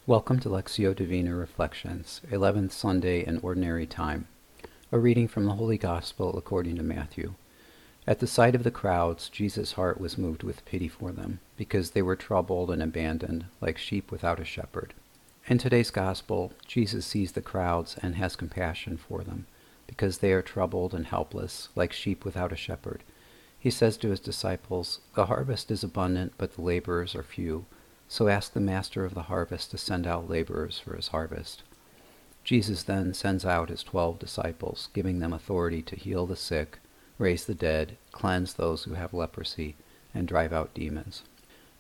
Welcome to Lectio Divina Reflections, 11th Sunday in Ordinary Time. A reading from the Holy Gospel according to Matthew. At the sight of the crowds, Jesus' heart was moved with pity for them, because they were troubled and abandoned, like sheep without a shepherd. In today's Gospel, Jesus sees the crowds and has compassion for them, because they are troubled and helpless, like sheep without a shepherd. He says to his disciples, "The harvest is abundant, but the laborers are few. So ask the master of the harvest to send out laborers for his harvest." Jesus then sends out his 12 disciples, giving them authority to heal the sick, raise the dead, cleanse those who have leprosy, and drive out demons.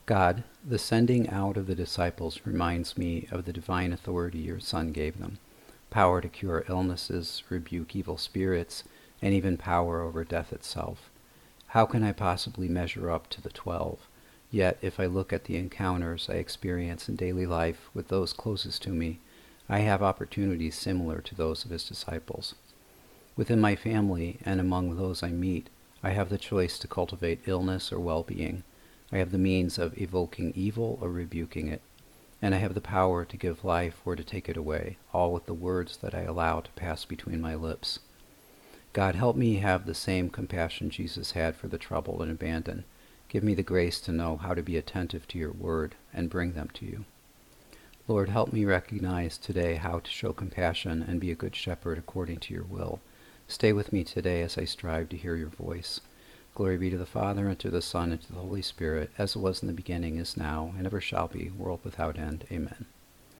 God, the sending out of the disciples reminds me of the divine authority your Son gave them, power to cure illnesses, rebuke evil spirits, and even power over death itself. How can I possibly measure up to the 12? Yet, if I look at the encounters I experience in daily life with those closest to me, I have opportunities similar to those of his disciples. Within my family and among those I meet, I have the choice to cultivate illness or well-being. I have the means of evoking evil or rebuking it, and I have the power to give life or to take it away, all with the words that I allow to pass between my lips. God, help me have the same compassion Jesus had for the troubled and abandoned. Give me the grace to know how to be attentive to your word and bring them to you. Lord, help me recognize today how to show compassion and be a good shepherd according to your will. Stay with me today as I strive to hear your voice. Glory be to the Father, and to the Son, and to the Holy Spirit, as it was in the beginning, is now, and ever shall be, world without end. Amen.